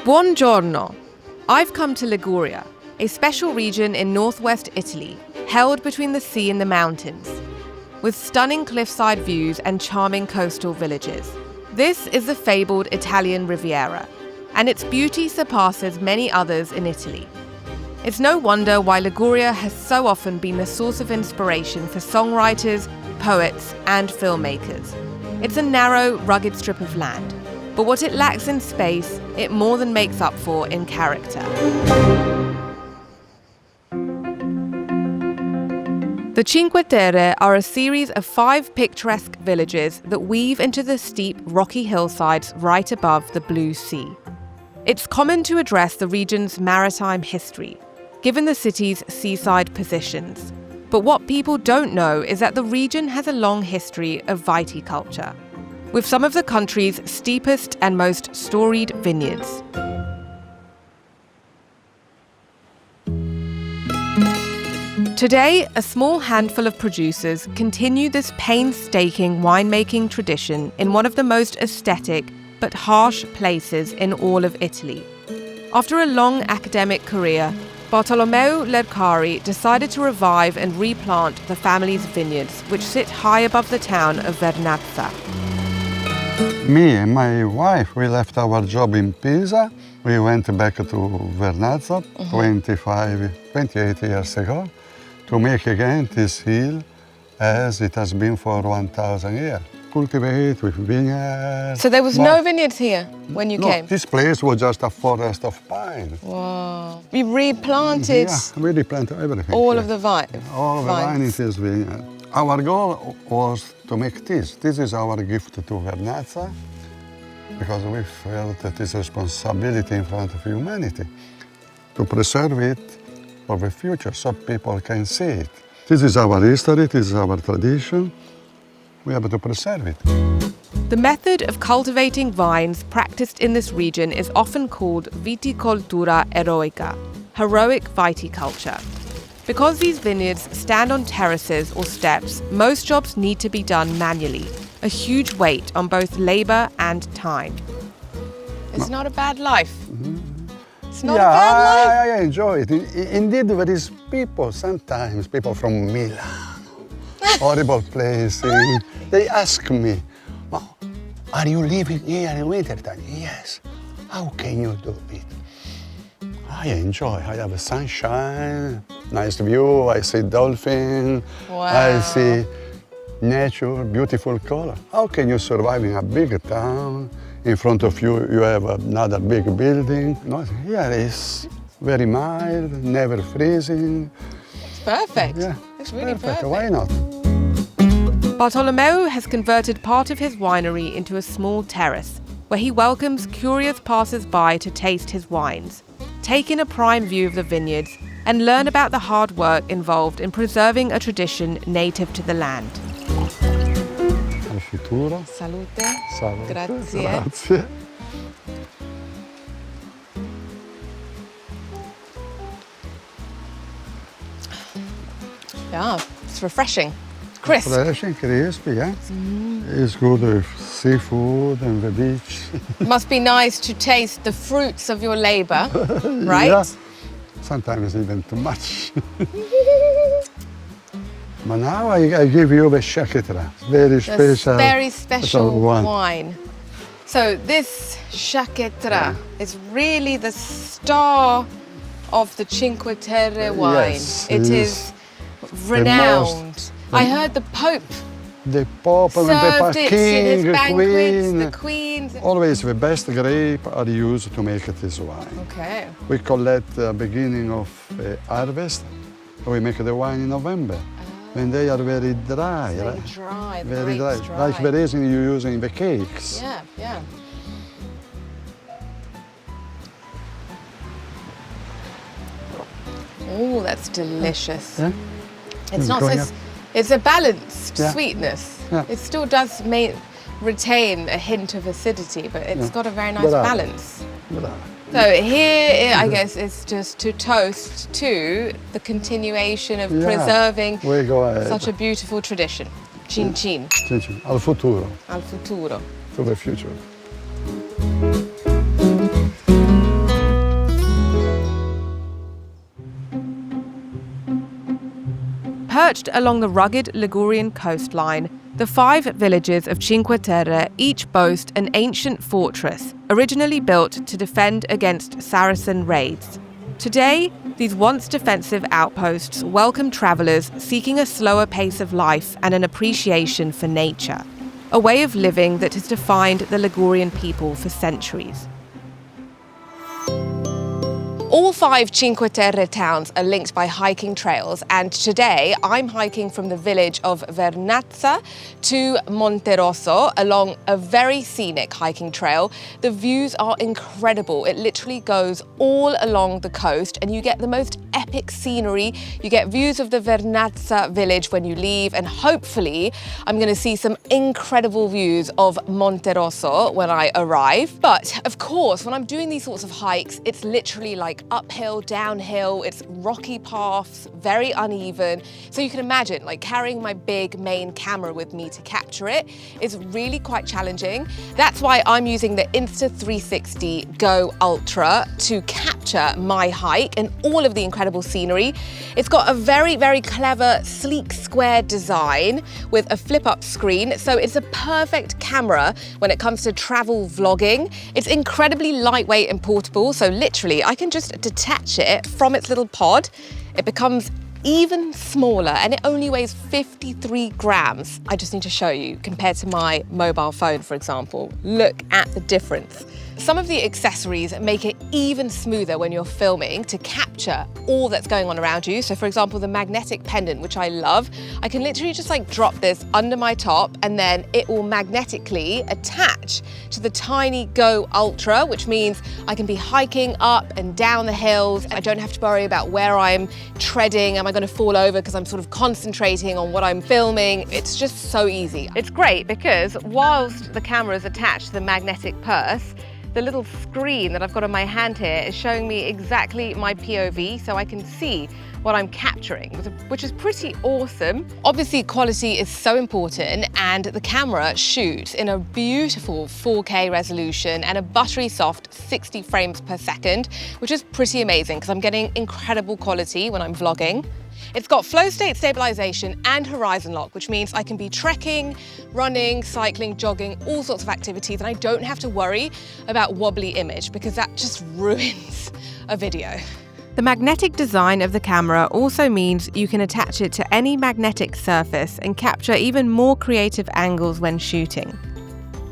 Buongiorno! I've come to Liguria, a special region in northwest Italy, held between the sea and the mountains, with stunning cliffside views and charming coastal villages. This is the fabled Italian Riviera, and its beauty surpasses many others in Italy. It's no wonder why Liguria has so often been a source of inspiration for songwriters, poets, and filmmakers. It's a narrow, rugged strip of land, but what it lacks in space, it more than makes up for in character. The Cinque Terre are a series of 5 picturesque villages that weave into the steep, rocky hillsides right above the blue sea. It's common to address the region's maritime history, given the city's seaside positions. But what people don't know is that the region has a long history of viticulture, with some of the country's steepest and most storied vineyards. Today, a small handful of producers continue this painstaking winemaking tradition in one of the most aesthetic but harsh places in all of Italy. After a long academic career, Bartolomeo Lercari decided to revive and replant the family's vineyards, which sit high above the town of Vernazza. Me and my wife, we left our job in Pisa. We went back to Vernazza 28 years ago to make again this hill as it has been for 1,000 years. Cultivate with vineyards. So there was no vineyards here when you came? This place was just a forest of pine. Wow. We replanted we replanted everything. all of the vine. All of the vine in this vineyard. Our goal was to make this. This is our gift to Vernazza because we felt that it's a responsibility in front of humanity to preserve it for the future so people can see it. This is our history, this is our tradition. We have to preserve it. The method of cultivating vines practiced in this region is often called viticoltura eroica, heroic viticulture. Because these vineyards stand on terraces or steps, most jobs need to be done manually, a huge weight on both labor and time. It's not a bad life. It's not a bad life. I enjoy it. Indeed, there is sometimes people from Milan, horrible places. They ask me, "Oh, are you living here in wintertime?" Yes. How can you do it? I enjoy. I have sunshine, nice view. I see dolphin. Wow. I see nature, beautiful color. How can you survive in a big town? In front of you, you have another big building. No, here is very mild, never freezing. It's perfect. Yeah, it's really perfect. Why not? Bartolomeo has converted part of his winery into a small terrace where he welcomes curious passers-by to taste his wines, take in a prime view of the vineyards, and learn about the hard work involved in preserving a tradition native to the land. Al futuro. Salute. Salute. Grazie. Grazie. Yeah, it's refreshing. Crisp. Fresh, crispy, yeah. It's good with seafood and the beach. Must be nice to taste the fruits of your labor, right? Yeah. Sometimes even too much. But now I give you the Cinque Terre, very special wine. So this Cinque Terre is really the star of the Cinque Terre wine. Yes, it is renowned. I heard the Pope the Pope and served the it King, in his banquets, Queen. the Queens. Always the best grapes are used to make this wine. Okay. We collect the beginning of the harvest. We make the wine in November. When they are very dry, Very right? dry, the Very grapes dry. Like the resin you use in the cakes. Yeah, yeah. Oh, that's delicious. Yeah? It's not so. It's a balanced sweetness. Yeah. It still does retain a hint of acidity, but it's got a very nice balance. So here, I guess, it's just to toast to the continuation of preserving such a beautiful tradition. Cin cin. Cin cin. Al futuro. Al futuro. To the future. Perched along the rugged Ligurian coastline, the 5 villages of Cinque Terre each boast an ancient fortress, originally built to defend against Saracen raids. Today, these once defensive outposts welcome travellers seeking a slower pace of life and an appreciation for nature, a way of living that has defined the Ligurian people for centuries. All 5 Cinque Terre towns are linked by hiking trails, and today I'm hiking from the village of Vernazza to Monterrosso along a very scenic hiking trail. The views are incredible. It literally goes all along the coast and you get the most epic scenery. You get views of the Vernazza village when you leave, and hopefully I'm going to see some incredible views of Monterosso when I arrive. But of course, when I'm doing these sorts of hikes, it's literally like uphill, downhill, it's rocky paths, very uneven. So you can imagine like carrying my big main camera with me to capture it is really quite challenging. That's why I'm using the Insta360 Go Ultra to capture my hike and all of the incredible scenery. It's got a very, very clever, sleek, square design with a flip-up screen. So it's a perfect camera when it comes to travel vlogging. It's incredibly lightweight and portable. So literally I can just detach it from its little pod. It becomes even smaller and it only weighs 53 grams. I just need to show you compared to my mobile phone, for example. Look at the difference. Some of the accessories make it even smoother when you're filming to capture all that's going on around you. So for example, the magnetic pendant, which I love, I can literally just like drop this under my top and then it will magnetically attach to the tiny Go Ultra, which means I can be hiking up and down the hills. I don't have to worry about where I'm treading. Am I going to fall over because I'm sort of concentrating on what I'm filming? It's just so easy. It's great because whilst the camera is attached to the magnetic purse, the little screen that I've got on my hand here is showing me exactly my POV, so I can see what I'm capturing, which is pretty awesome. Obviously, quality is so important, and the camera shoots in a beautiful 4K resolution and a buttery soft 60 frames per second, which is pretty amazing because I'm getting incredible quality when I'm vlogging. It's got flow state stabilization and horizon lock, which means I can be trekking, running, cycling, jogging, all sorts of activities, and I don't have to worry about wobbly image because that just ruins a video. The magnetic design of the camera also means you can attach it to any magnetic surface and capture even more creative angles when shooting.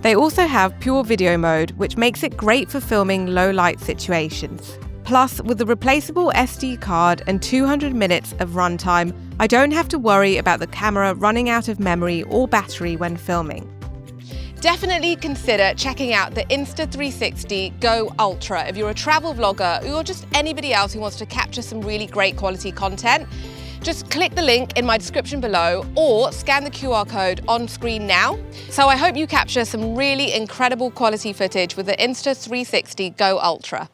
They also have pure video mode, which makes it great for filming low light situations. Plus, with the replaceable SD card and 200 minutes of runtime, I don't have to worry about the camera running out of memory or battery when filming. Definitely consider checking out the Insta360 Go Ultra if you're a travel vlogger or just anybody else who wants to capture some really great quality content. Just click the link in my description below or scan the QR code on screen now. So I hope you capture some really incredible quality footage with the Insta360 Go Ultra.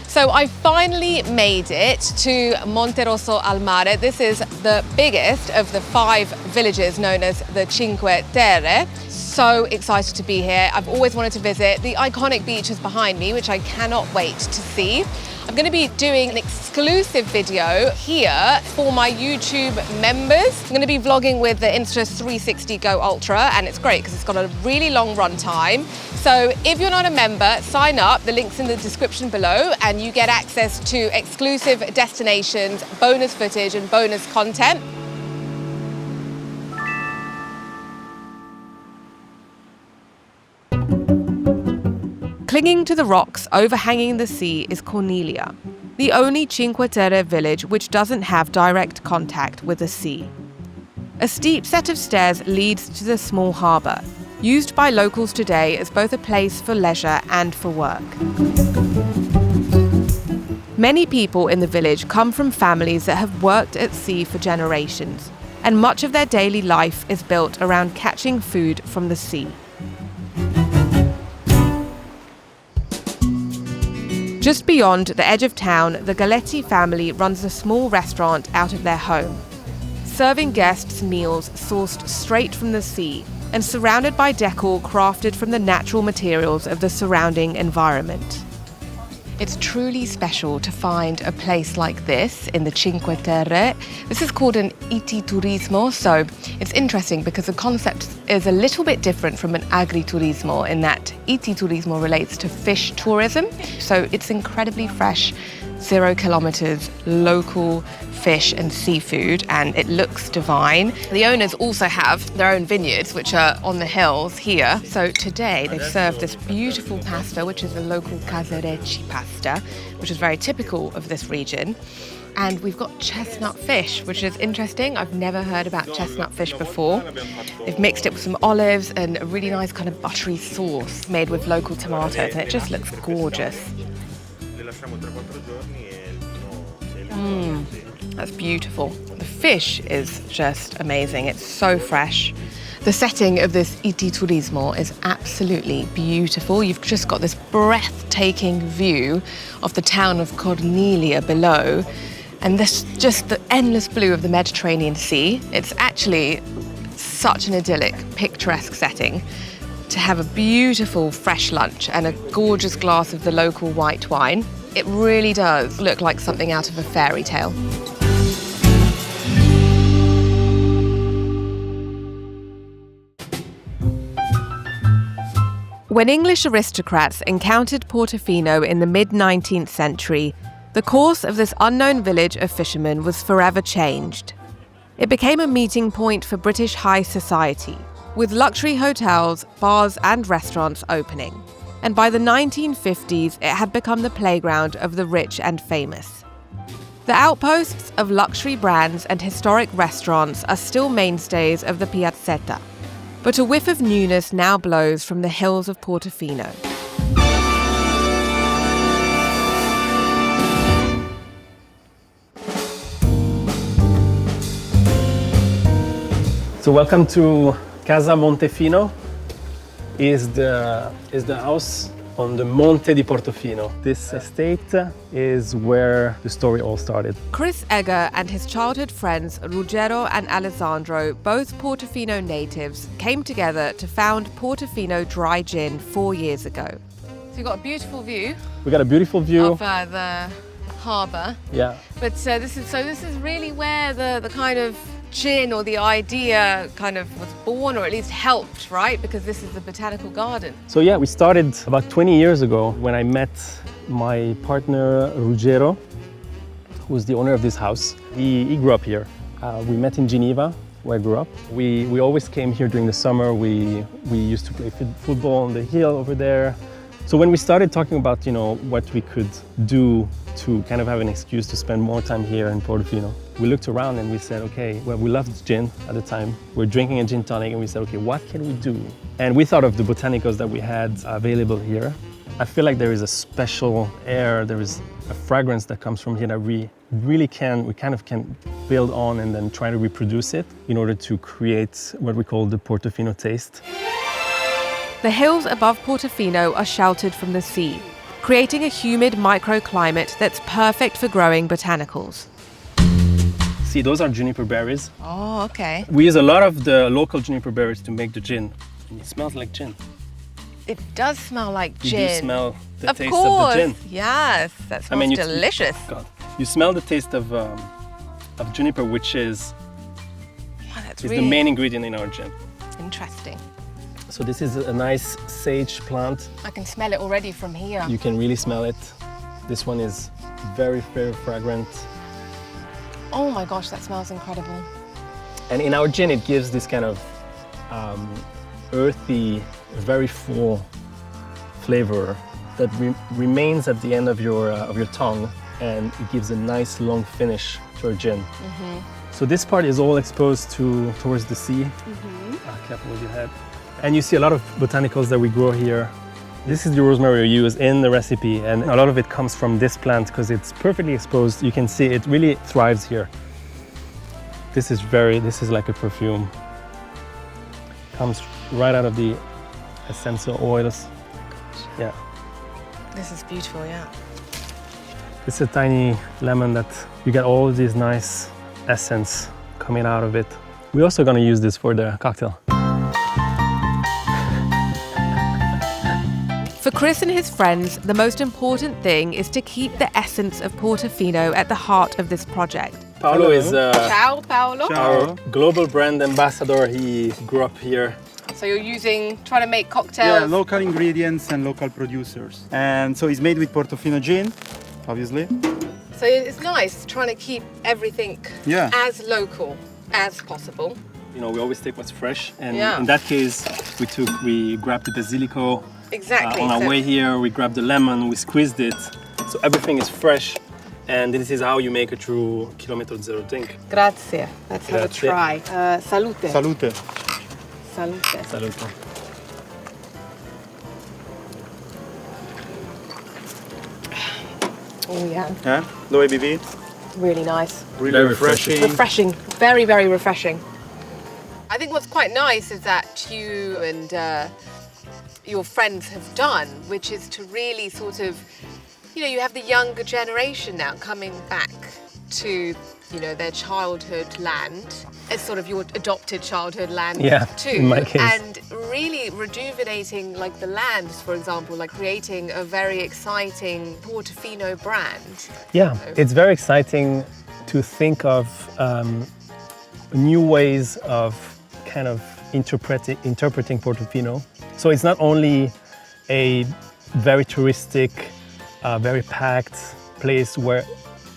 So I finally made it to Monterroso al Mare. This is the biggest of the 5 villages known as the Cinque Terre. So excited to be here. I've always wanted to visit. The iconic beach is behind me, which I cannot wait to see. I'm going to be doing an exclusive video here for my YouTube members. I'm going to be vlogging with the Insta360 Go Ultra, and it's great because it's got a really long run time. So if you're not a member, sign up. The link's in the description below, and you get access to exclusive destinations, bonus footage, and bonus content. Clinging to the rocks overhanging the sea is Corniglia, the only Cinque Terre village which doesn't have direct contact with the sea. A steep set of stairs leads to the small harbour, used by locals today as both a place for leisure and for work. Many people in the village come from families that have worked at sea for generations, and much of their daily life is built around catching food from the sea. Just beyond the edge of town, the Galetti family runs a small restaurant out of their home, serving guests meals sourced straight from the sea and surrounded by decor crafted from the natural materials of the surrounding environment. It's truly special to find a place like this in the Cinque Terre. This is called an iti-turismo, so it's interesting because the concept is a little bit different from an agriturismo in that iti-turismo relates to fish tourism. So it's incredibly fresh, 0 kilometers, local fish and seafood, and it looks divine. The owners also have their own vineyards, which are on the hills here. So today they've served this beautiful pasta, which is a local casarecci pasta, which is very typical of this region. And we've got chestnut fish, which is interesting. I've never heard about chestnut fish before. They've mixed it with some olives and a really nice kind of buttery sauce made with local tomatoes, and it just looks gorgeous. That's beautiful. The fish is just amazing. It's so fresh. The setting of this iti-turismo is absolutely beautiful. You've just got this breathtaking view of the town of Corniglia below, and this just the endless blue of the Mediterranean Sea. It's actually such an idyllic, picturesque setting to have a beautiful fresh lunch and a gorgeous glass of the local white wine. It really does look like something out of a fairy tale. When English aristocrats encountered Portofino in the mid-19th century, the course of this unknown village of fishermen was forever changed. It became a meeting point for British high society, with luxury hotels, bars and restaurants opening. And by the 1950s, it had become the playground of the rich and famous. The outposts of luxury brands and historic restaurants are still mainstays of the piazzetta, but a whiff of newness now blows from the hills of Portofino. So welcome to Casa Montefino. Is the house on the Monte di Portofino. This estate is where the story all started. Chris Egger and his childhood friends Ruggero and Alessandro, both Portofino natives, came together to found Portofino Dry Gin 4 years ago. So you've got a beautiful view. We got a beautiful view of the harbour. Yeah. But this is really where the kind of gin or the idea kind of was born, or at least helped, right? Because this is the botanical garden. So yeah, we started about 20 years ago when I met my partner Ruggero, who's the owner of this house. He grew up here. We met in Geneva, where I grew up. We always came here during the summer. We used to play football on the hill over there. So when we started talking about, what we could do to kind of have an excuse to spend more time here in Portofino, we looked around and we said, okay, well, we loved gin at the time. We're drinking a gin tonic and we said, okay, what can we do? And we thought of the botanicals that we had available here. I feel like there is a special air, there is a fragrance that comes from here that we kind of can build on and then try to reproduce it in order to create what we call the Portofino taste. The hills above Portofino are sheltered from the sea, creating a humid microclimate that's perfect for growing botanicals. See, those are juniper berries. Oh, okay. We use a lot of the local juniper berries to make the gin. And it smells like gin. It does smell like gin. You do smell the taste of the gin. Yes, that smells delicious. God. You smell the taste of juniper, which is the main ingredient in our gin. Interesting. So this is a nice sage plant. I can smell it already from here. You can really smell it. This one is very, very fragrant. Oh my gosh, that smells incredible. And in our gin, it gives this kind of earthy, very full flavor that remains at the end of your tongue, and it gives a nice long finish to our gin. Mm-hmm. So this part is all exposed towards the sea. Mm-hmm. Careful with your head. And you see a lot of botanicals that we grow here. This is the rosemary we use in the recipe, and a lot of it comes from this plant because it's perfectly exposed. You can see it really thrives here. This is like a perfume. Comes right out of the essential oils. Yeah. This is beautiful, yeah. It's a tiny lemon that you get all this nice essence coming out of it. We're also going to use this for the cocktail. For For Chris and his friends, the most important thing is to keep the essence of Portofino at the heart of this project. Paolo is Ciao, Paolo. our global brand ambassador. He grew up here. So you're trying to make cocktails? Yeah, local ingredients and local producers. And so it's made with Portofino gin, obviously. So it's nice trying to keep everything as local as possible. You know, we always take what's fresh, and Yeah. in that case, we grabbed the basilico. Exactly. On our way here, we grabbed the lemon, we squeezed it, so everything is fresh, and this is how you make a true Chilometro Zero drink. Grazie. Let's have a Grazie. try. Salute. Salute. Salute. Salute. Oh yeah, Yeah, low ABV, really nice. really Very refreshing. Refreshing, very, very refreshing. I think what's quite nice is that you and your friends have done, which is to really sort of, you have the younger generation now coming back to, their childhood land. It's sort of your adopted childhood land too. In my case. And really rejuvenating like the lands, for example, like creating a very exciting Portofino brand. Yeah, it's very exciting to think of new ways of kind of interpreting Portofino. So it's not only a very touristic, very packed place where,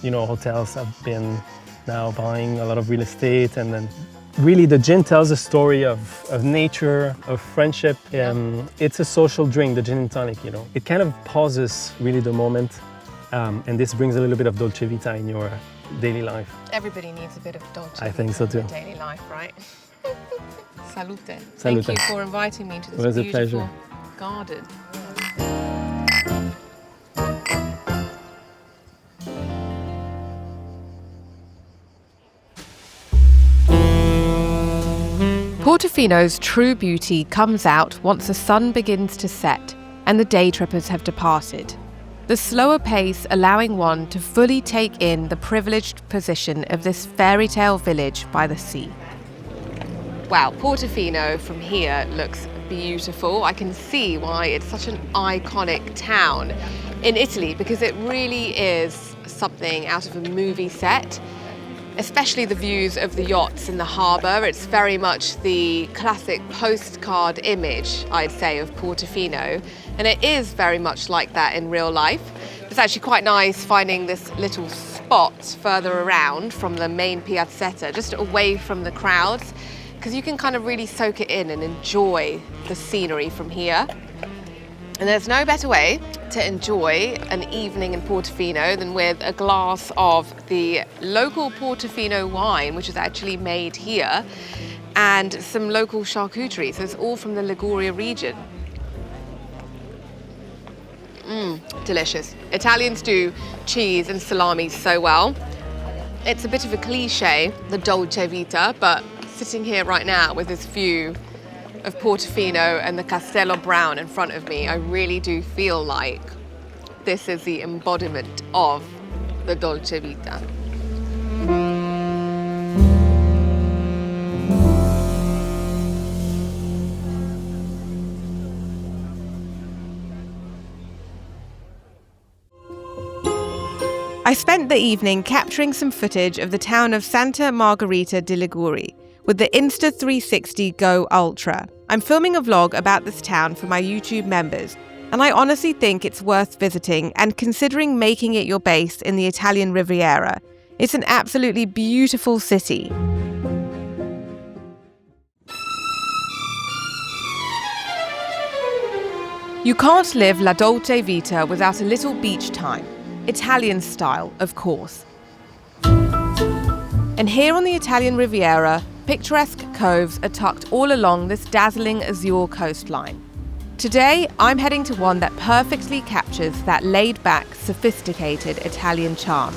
hotels have been now buying a lot of real estate, and then really the gin tells a story of nature, of friendship. It's a social drink, the gin and tonic, It kind of pauses really the moment, and this brings a little bit of dolce vita in your daily life. Everybody needs a bit of dolce I think so too. in their daily life, right? Salute. Salute. Thank you for inviting me to this It was a beautiful pleasure. garden. Portofino's true beauty comes out once the sun begins to set and the day trippers have departed. The slower pace allowing one to fully take in the privileged position of this fairy tale village by the sea. Wow, Portofino from here looks beautiful. I can see why it's such an iconic town in Italy, because it really is something out of a movie set. Especially the views of the yachts in the harbour. It's very much the classic postcard image, I'd say, of Portofino. And it is very much like that in real life. It's actually quite nice finding this little spot further around from the main piazzetta, just away from the crowds, because you can kind of really soak it in and enjoy the scenery from here. And there's no better way to enjoy an evening in Portofino than with a glass of the local Portofino wine, which is actually made here, and some local charcuterie. So it's all from the Liguria region. Delicious. Italians do cheese and salami so well. It's a bit of a cliche, the dolce vita, but sitting here right now with this view of Portofino and the Castello Brown in front of me, I really do feel like this is the embodiment of the dolce vita. I spent the evening capturing some footage of the town of Santa Margherita di Liguri with the Insta360 Go Ultra. I'm filming a vlog about this town for my YouTube members, and I honestly think it's worth visiting and considering making it your base in the Italian Riviera. It's an absolutely beautiful city. You can't live La Dolce Vita without a little beach time. Italian style, of course. And here on the Italian Riviera, picturesque coves are tucked all along this dazzling azure coastline. Today, I'm heading to one that perfectly captures that laid-back, sophisticated Italian charm.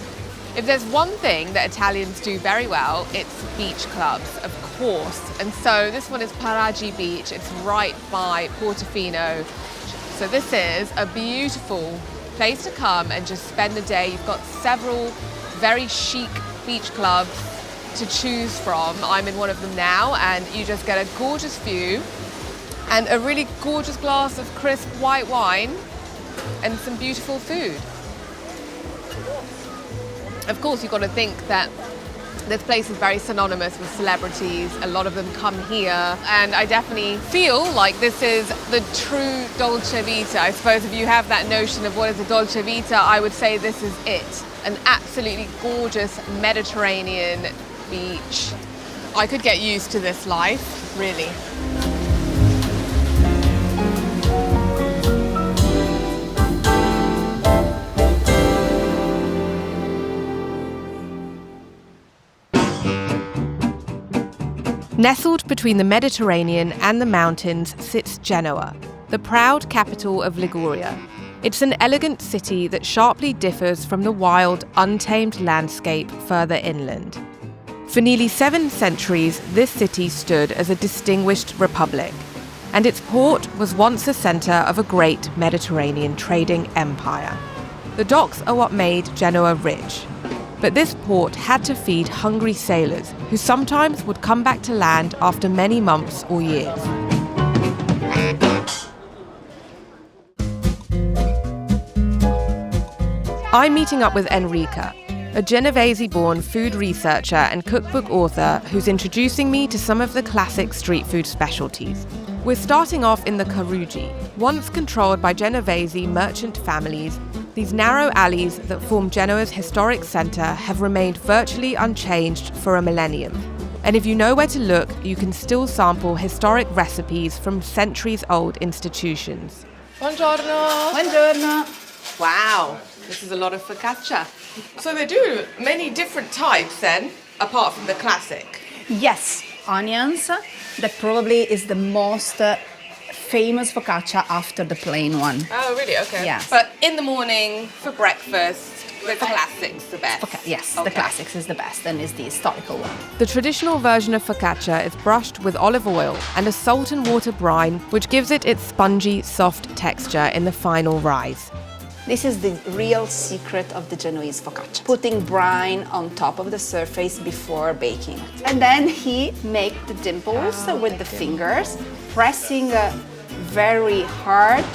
If there's one thing that Italians do very well, it's beach clubs, of course. And so this one is PARAGGI Beach. It's right by Portofino. So this is a beautiful place to come and just spend the day. You've got several very chic beach clubs to choose from. I'm in one of them now, and you just get a gorgeous view and a really gorgeous glass of crisp white wine and some beautiful food. Of course, you've got to think that this place is very synonymous with celebrities. A lot of them come here, and I definitely feel like this is the true dolce vita. I suppose if you have that notion of what is a dolce vita, I would say this is it. An absolutely gorgeous Mediterranean beach. I could get used to this life, really. Nestled between the Mediterranean and the mountains sits Genoa, the proud capital of Liguria. It's an elegant city that sharply differs from the wild, untamed landscape further inland. For nearly 7 centuries, this city stood as a distinguished republic, and its port was once the centre of a great Mediterranean trading empire. The docks are what made Genoa rich. But this port had to feed hungry sailors who sometimes would come back to land after many months or years. I'm meeting up with Angelica, a Genovese-born food researcher and cookbook author who's introducing me to some of the classic street food specialties. We're starting off in the Peruggi, once controlled by Genovese merchant families. These narrow alleys that form Genoa's historic centre have remained virtually unchanged for a millennium. And if you know where to look, you can still sample historic recipes from centuries-old institutions. Buongiorno! Buongiorno! Wow, this is a lot of focaccia. So they do many different types then, apart from the classic. Yes, onions. That probably is the most famous focaccia after the plain one. Oh, really? Okay. Yes. But in the morning, for breakfast, the classic's the best. Okay, yes, Okay. the classics is the best and is the historical one. The traditional version of focaccia is brushed with olive oil and a salt and water brine, which gives it its spongy, soft texture in the final rise. This is the real secret of the Genoese focaccia. Putting brine on top of the surface before baking. And then he make the dimples with the fingers, pressing very hard.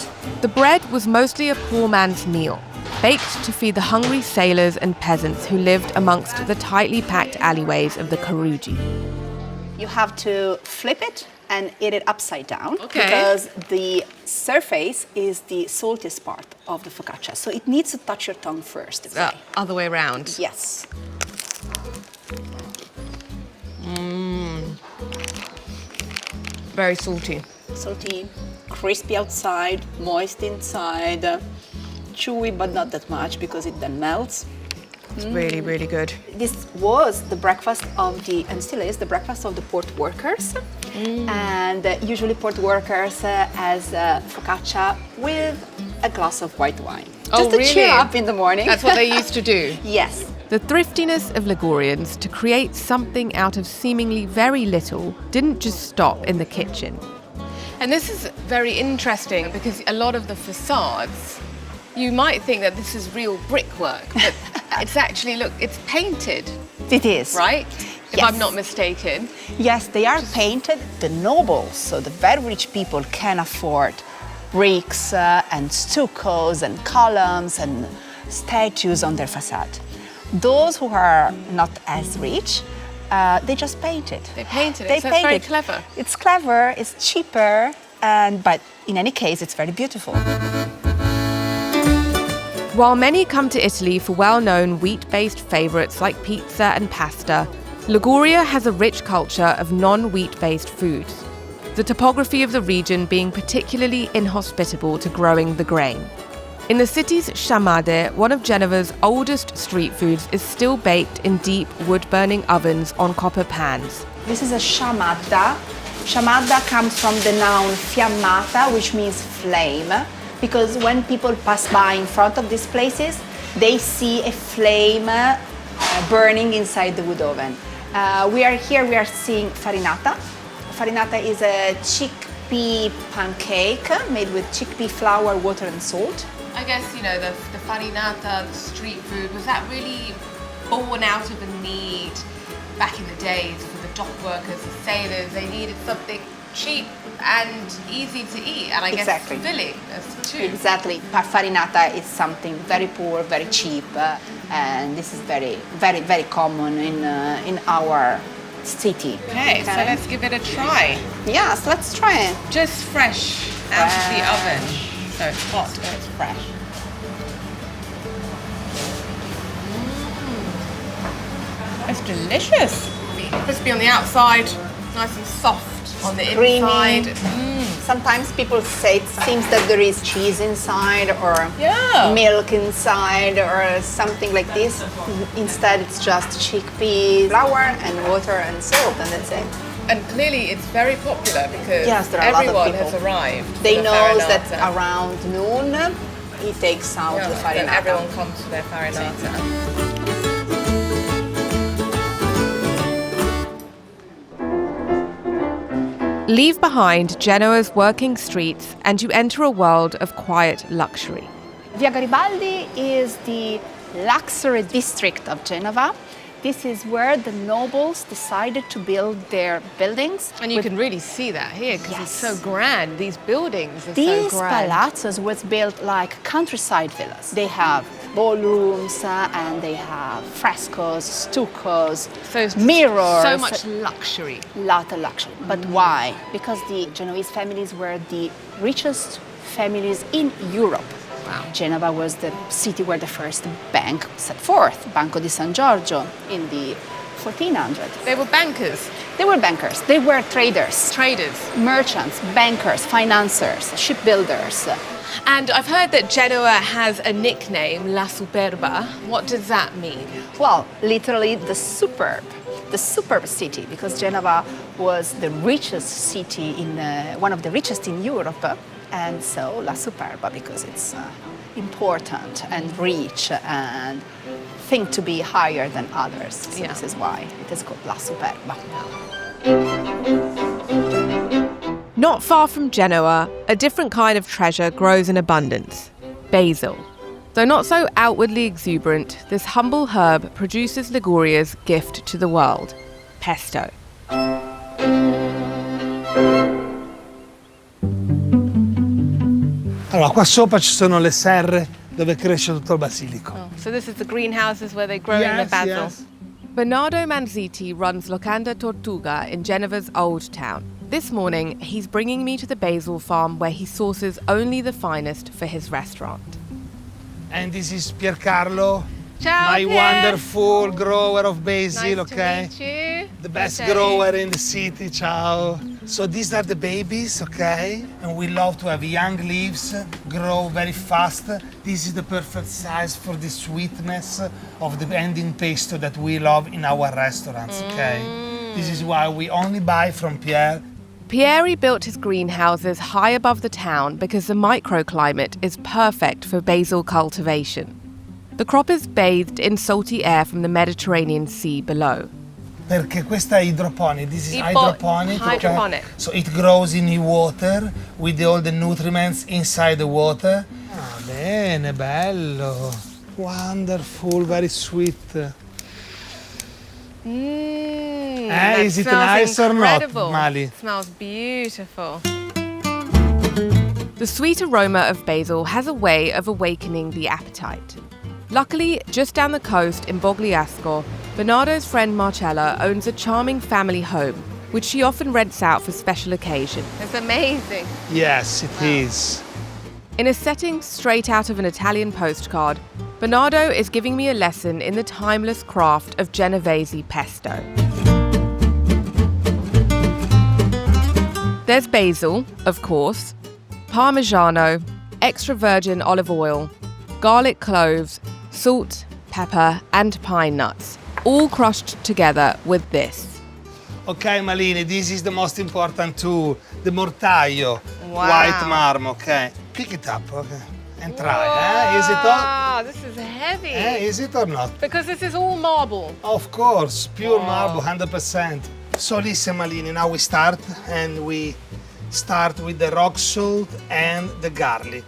The bread was mostly a poor man's meal, baked to feed the hungry sailors and peasants who lived amongst the tightly packed alleyways of the Peruggi. You have to flip it and eat it upside down, Okay. because the surface is the saltiest part of the focaccia. So it needs to touch your tongue first. Other way around. Yes. Very salty. Salty, crispy outside, moist inside, chewy but not that much because it then melts. It's really, really good. This was the breakfast of and still is the breakfast of the port workers. And usually port workers has focaccia with a glass of white wine. Oh, Just to really? cheer up in the morning. That's what they used to do. Yes. The thriftiness of Ligurians to create something out of seemingly very little didn't just stop in the kitchen. And this is very interesting because a lot of the facades, you might think that this is real brickwork, but it's actually, look, it's painted, It is. right? If Yes. I'm not mistaken. Yes, they are painted. The nobles, so the very rich people, can afford bricks and stuccos and columns and statues on their facade. Those who are not as rich, they just paint it. They painted it, They so it's paint very it. clever. It's clever, it's cheaper, but in any case, it's very beautiful. While many come to Italy for well-known wheat-based favourites like pizza and pasta, Liguria has a rich culture of non-wheat-based foods, the topography of the region being particularly inhospitable to growing the grain. In the city's Sciamade, one of Genova's oldest street foods is still baked in deep wood-burning ovens on copper pans. This is a sciamada. Sciamada comes from the noun fiammata, which means flame, because when people pass by in front of these places, they see a flame burning inside the wood oven. We are seeing farinata. Farinata is a chickpea pancake made with chickpea flour, water and salt. I guess, you know, the farinata, the street food, was that really born out of a need back in the days for the dock workers, the sailors? They needed something cheap and easy to eat, and I Exactly. guess filling too. Exactly. Farinata is something very poor, very cheap, and this is very, very, very common in our city. Okay, so let's give it a try. Yes, let's try it. Just fresh out of the oven, so it's hot. It's fresh. It's delicious. Crispy on the outside, nice and soft on the Creamy. inside. Sometimes people say it seems that there is cheese inside or Yeah. milk inside or something like this. Instead, it's just chickpeas, flour and water and salt, and that's it. And clearly it's very popular because Yes, there are a lot of everyone people. has arrived. They for the know that farinata. around noon he takes out the Yeah, farinata. then everyone comes for their farinata. Leave behind Genoa's working streets and you enter a world of quiet luxury. Via Garibaldi is the luxury district of Genova. This is where the nobles decided to build their buildings. And you can really see that here because it's Yes. so grand. These buildings are These so grand. palazzos was built like countryside villas. They have ballrooms and they have frescoes, stuccos, So it's mirrors. so much luxury. Lot of luxury. But why? Because the Genoese families were the richest families in Europe. Wow. Genova was the city where the first bank set forth, Banco di San Giorgio, in the 1400s. They were bankers, They were bankers, they were traders, traders. merchants, bankers, financiers, shipbuilders. And I've heard that Genoa has a nickname, La Superba. What does that mean? Well, literally the superb city, because Genova was the richest city one of the richest in Europe, and so La Superba because it's important and rich and think to be higher than others. So Yeah. this is why it is called La Superba. Not far from Genoa, a different kind of treasure grows in abundance, basil. Though not so outwardly exuberant, this humble herb produces Liguria's gift to the world, pesto. Allora, qua sopra ci sono le serre dove cresce tutto il basilico. So this is the greenhouses where they grow in the Yes, basil. yes. Bernardo Manziti runs Locanda Tortuga in Genova's Old Town. This morning, he's bringing me to the basil farm where he sources only the finest for his restaurant. And this is Piercarlo, Ciao, my Pier. wonderful grower of basil, Nice okay? to meet you. The best Okay. grower in the city, ciao. So these are the babies, okay? And we love to have young leaves, grow very fast. This is the perfect size for the sweetness of the ending pesto that we love in our restaurants, okay? This is why we only buy from Pierre. Pieri built his greenhouses high above the town because the microclimate is perfect for basil cultivation. The crop is bathed in salty air from the Mediterranean Sea below. Perché questa è idroponic, this is Ipo- hydroponic. okay? hydroponic. So it grows in the water with all the nutrients inside the water. Ah, bene, bello. Wonderful, very sweet. That is it smells nice or not, incredible. Mali? Smells beautiful. The sweet aroma of basil has a way of awakening the appetite. Luckily, just down the coast in Bogliasco, Bernardo's friend Marcella owns a charming family home, which she often rents out for special occasions. It's amazing. Yes, it is. In a setting straight out of an Italian postcard, Bernardo is giving me a lesson in the timeless craft of Genovese pesto. There's basil, of course, Parmigiano, extra virgin olive oil, garlic cloves, salt, pepper, and pine nuts, all crushed together with this. Okay, Malini, this is the most important tool, the mortaio, Wow. white marble, okay? Pick it up, okay? And try, Is it all? Ah, this is heavy. Is it or not? Because this is all marble. Of course, pure marble, 100%. So listen, Malini, now we start with the rock salt and the garlic.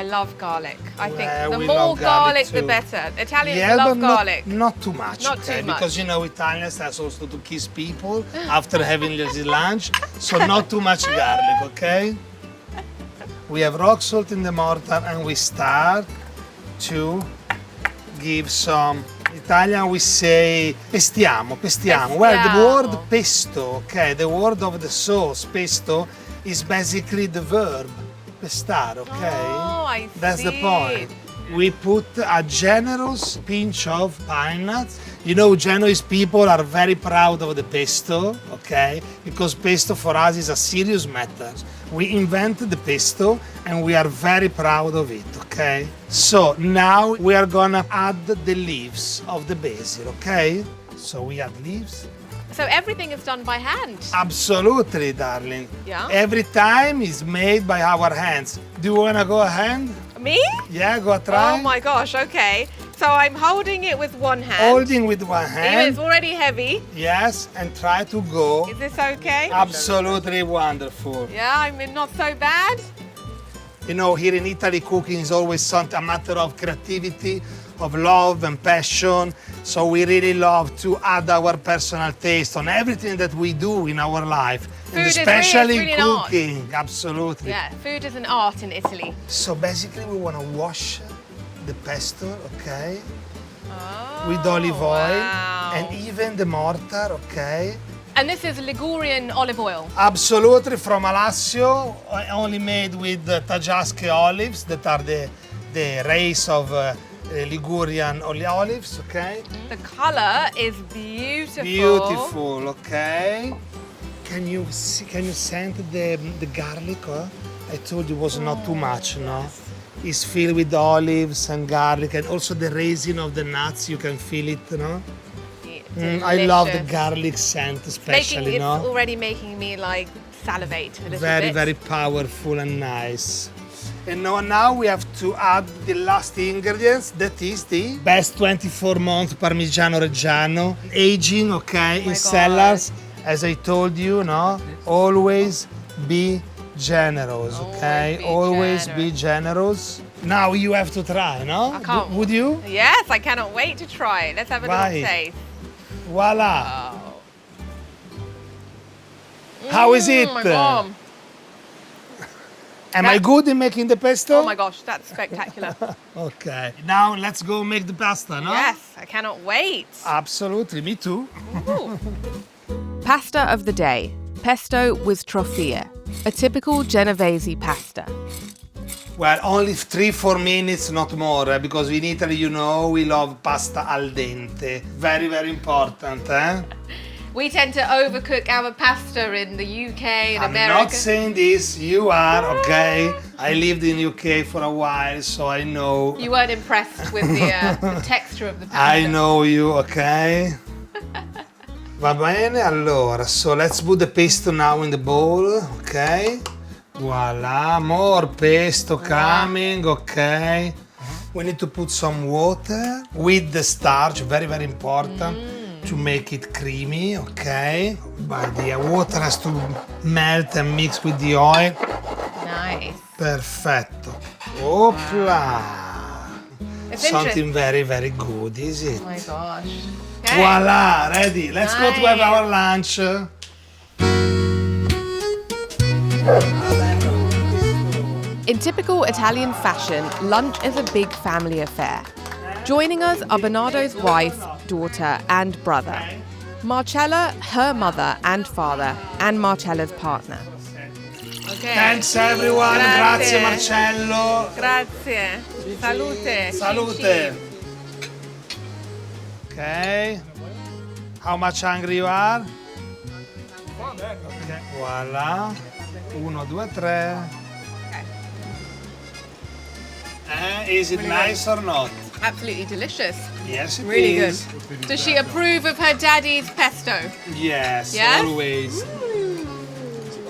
I love garlic. I think Yeah, the we more love garlic garlic, the too. better. Italians Yeah, love but garlic. not too much. Not okay? too much. Because you know Italians has also to kiss people after having the lunch, so not too much garlic, okay? We have rock salt in the mortar and we start to give some. Italian we say pestiamo. Well, the word pesto, okay, the word of the sauce, pesto, is basically the verb pestar, okay? Oh, I That's the see. point. We put a generous pinch of pine nuts. You know, Genoese people are very proud of the pesto, okay? Because pesto for us is a serious matter. We invented the pesto and we are very proud of it, okay? So now we are gonna add the leaves of the basil, okay? So we add leaves. So everything is done by hand. Absolutely, darling. Yeah? Every time is made by our hands. Do you wanna go ahead? Me? Yeah, go try. Oh my gosh, okay. So I'm holding it with one hand. Holding with one Even hand. it's already heavy. Yes, and try to go. Is this okay? Absolutely wonderful. Yeah, I'm not so bad. You know, here in Italy, cooking is always a matter of creativity, of love and passion. So we really love to add our personal taste on everything that we do in our life, Food and is especially really an art. cooking. Absolutely. Yeah, food is an art in Italy. So basically, we want to wash the pesto, okay, Oh, with olive oil wow. and even the mortar, okay. And this is Ligurian olive oil. Absolutely, from Alassio, only made with Tajasque olives that are the race of Ligurian olives, okay? The color is beautiful. Beautiful, okay? Can you scent the garlic? Huh? I told you it was not too much, no? It's filled with olives and garlic and also the raisin of the nuts, you can feel it, no? I love the Delicious. garlic scent especially, It's no? already making me like salivate a little Very, bit. very powerful and nice. And now we have to add the last ingredients, that is the best 24-month Parmigiano Reggiano, aging, okay, in God. cellars. As I told you, no, always be generous, okay? Always be Always be generous. Now you have to try, no? I can't. Would you? Yes, I cannot wait to try it. Let's have a Right. little taste. Voila. Oh. How is it? Oh my God. Am I good in making the pesto? Oh my gosh, that's spectacular. Okay. Now let's go make the pasta, no? Yes, I cannot wait. Absolutely, me too. Ooh. Pasta of the day, pesto with trofie, a typical Genovese pasta. Well, only 3-4 minutes, not more, because in Italy, you know, we love pasta al dente. Very, very important, eh? We tend to overcook our pasta in the UK and I'm America. not saying this, you are, okay? I lived in UK for a while, so I know. You weren't impressed with the texture of the pasta. I know you, okay? Va bene, allora, so let's put the pesto now in the bowl, okay? Voila, more pesto coming, okay? We need to put some water with the starch, very, very important, to make it creamy, okay? But the water has to melt and mix with the oil. Nice. Perfetto. Opla! It's Something interesting. very, very good, is it? Oh my gosh. Okay. Voila, ready. Let's go to have Nice. our lunch. In typical Italian fashion, lunch is a big family affair. Joining us are Bernardo's wife, daughter, and brother. Marcella, her mother and father, and Marcella's partner. Okay. Thanks everyone. Grazie Marcello. Grazie. Salute. Salute. Okay. How much hungry you are? Okay. Voila. 1, 2, 3. Is it nice or not? Absolutely delicious. Yes, it is. Really good. Does she approve of her daddy's pesto? Yes, Yes? always.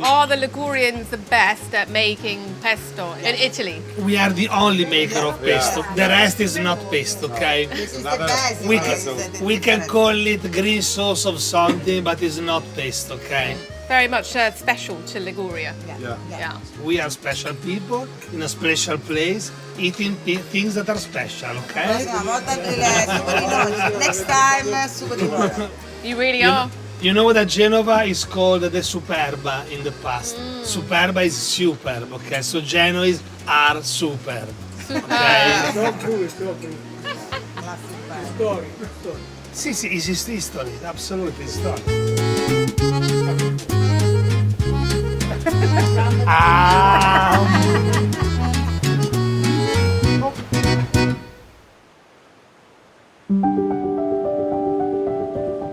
Are the Ligurians the best at making pesto in Italy? We are the only maker of pesto. The rest is not pesto, okay? We can call it green sauce of something, but it's not pesto, okay? very much special to Liguria. Yeah. We are special people in a special place, eating things that are special, okay? Next time, sugo di mora. You really are. You know that Genova is called the Superba in the past. Superba is superb, okay? So Genoese are superb. Okay? Sì, it's history, absolutely history.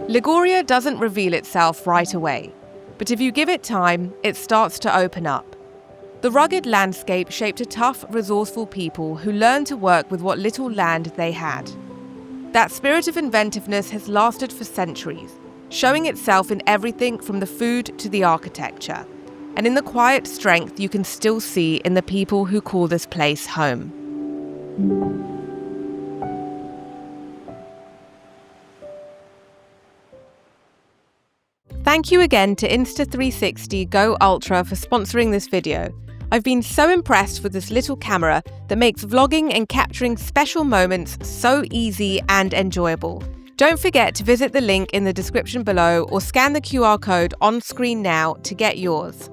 Liguria doesn't reveal itself right away, but if you give it time, it starts to open up. The rugged landscape shaped a tough, resourceful people who learned to work with what little land they had. That spirit of inventiveness has lasted for centuries, showing itself in everything from the food to the architecture, and in the quiet strength you can still see in the people who call this place home. Thank you again to Insta360 Go Ultra for sponsoring this video. I've been so impressed with this little camera that makes vlogging and capturing special moments so easy and enjoyable. Don't forget to visit the link in the description below or scan the QR code on screen now to get yours.